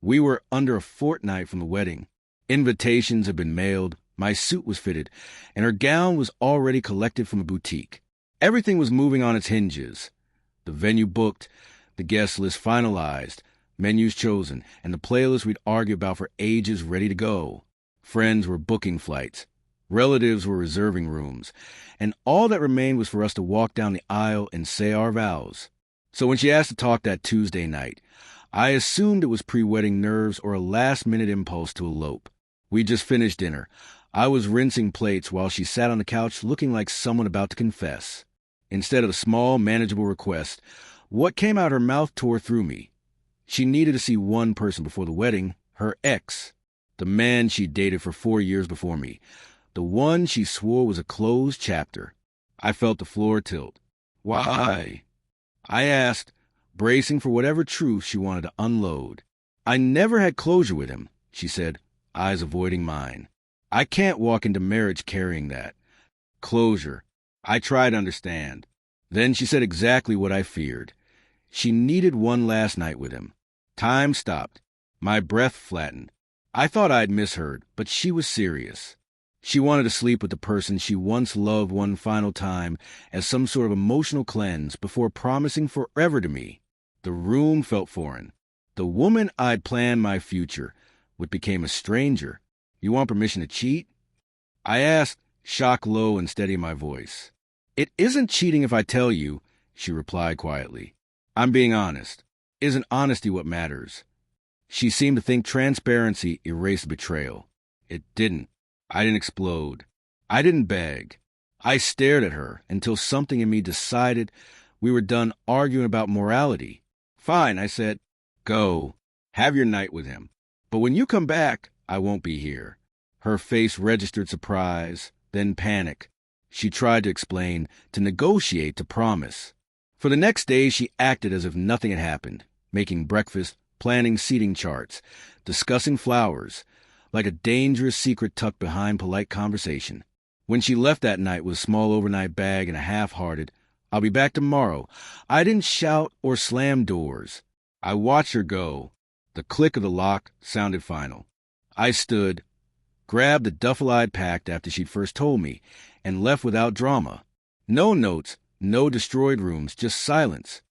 We were under a fortnight from the wedding. Invitations had been mailed, my suit was fitted, and her gown was already collected from a boutique. Everything was moving on its hinges. The venue booked, the guest list finalized, menus chosen, and the playlist we'd argued about for ages ready to go. Friends were booking flights. Relatives were reserving rooms. And all that remained was for us to walk down the aisle and say our vows. So when she asked to talk that Tuesday night, I assumed it was pre-wedding nerves or a last-minute impulse to elope. We just finished dinner. I was rinsing plates while she sat on the couch looking like someone about to confess. Instead of a small, manageable request, what came out her mouth tore through me. She needed to see one person before the wedding, her ex, the man she dated for 4 years before me, the one she swore was a closed chapter. I felt the floor tilt. Why? I asked, bracing for whatever truth she wanted to unload. I never had closure with him, she said, eyes avoiding mine. I can't walk into marriage carrying that. Closure. I tried to understand. Then she said exactly what I feared. She needed one last night with him. Time stopped. My breath flattened. I thought I'd misheard, but she was serious. She wanted to sleep with the person she once loved one final time as some sort of emotional cleanse before promising forever to me. The room felt foreign. The woman I'd planned my future with became a stranger. You want permission to cheat? I asked, shock low and steady in my voice. It isn't cheating if I tell you, she replied quietly. I'm being honest. Isn't honesty what matters? She seemed to think transparency erased betrayal. It didn't. I didn't explode. I didn't beg. I stared at her until something in me decided we were done arguing about morality. Fine, I said. Go. Have your night with him. But when you come back, I won't be here. Her face registered surprise, then panic. She tried to explain, to negotiate, to promise. For the next day, she acted as if nothing had happened, making breakfast, planning seating charts, discussing flowers, like a dangerous secret tucked behind polite conversation. When she left that night with a small overnight bag and a half-hearted, I'll be back tomorrow, I didn't shout or slam doors. I watched her go. The click of the lock sounded final. I stood, grabbed the duffel I'd packed after she'd first told me, and left without drama. No notes, no destroyed rooms, just silence.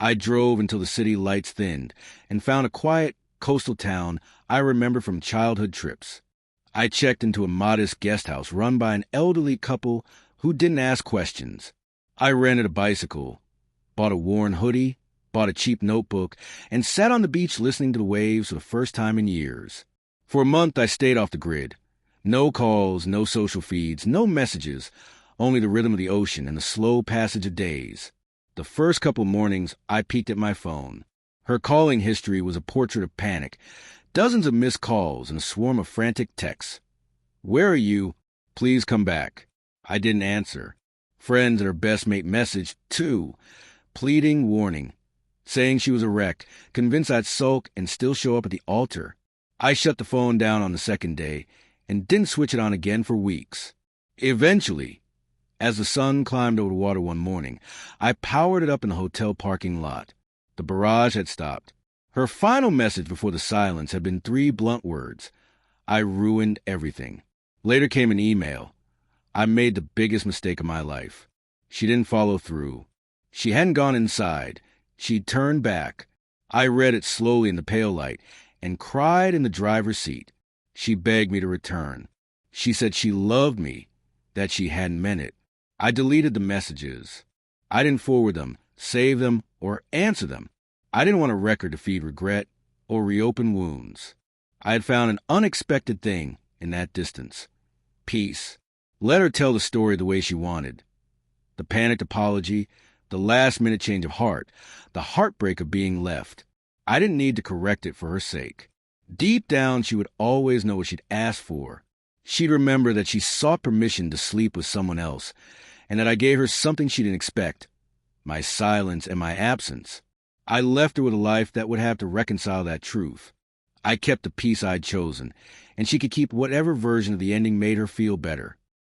I drove until the city lights thinned and found a quiet coastal town I remember from childhood trips. I checked into a modest guest house run by an elderly couple who didn't ask questions. I rented a bicycle, bought a worn hoodie, bought a cheap notebook, and sat on the beach listening to the waves for the first time in years. For a month, I stayed off the grid. No calls, no social feeds, no messages, only the rhythm of the ocean and the slow passage of days. The first couple mornings, I peeked at my phone. Her calling history was a portrait of panic, dozens of missed calls and a swarm of frantic texts. Where are you? Please come back. I didn't answer. Friends and her best mate messaged, too, pleading, warning, saying she was a wreck, convinced I'd sulk and still show up at the altar. I shut the phone down on the second day and didn't switch it on again for weeks. Eventually, as the sun climbed over the water one morning, I powered it up in the hotel parking lot. The barrage had stopped. Her final message before the silence had been 3 blunt words. I ruined everything. Later came an email. I made the biggest mistake of my life. She didn't follow through. She hadn't gone inside. She'd turned back. I read it slowly in the pale light and cried in the driver's seat. She begged me to return. She said she loved me, that she hadn't meant it. I deleted the messages. I didn't forward them, save them, or answer them. I didn't want a record to feed regret or reopen wounds. I had found an unexpected thing in that distance. Peace. Let her tell the story the way she wanted. The panicked apology, the last-minute change of heart, the heartbreak of being left. I didn't need to correct it for her sake. Deep down, she would always know what she'd asked for. She'd remember that she sought permission to sleep with someone else, and that I gave her something she didn't expect, my silence and my absence. I left her with a life that would have to reconcile that truth. I kept the peace I'd chosen, and she could keep whatever version of the ending made her feel better.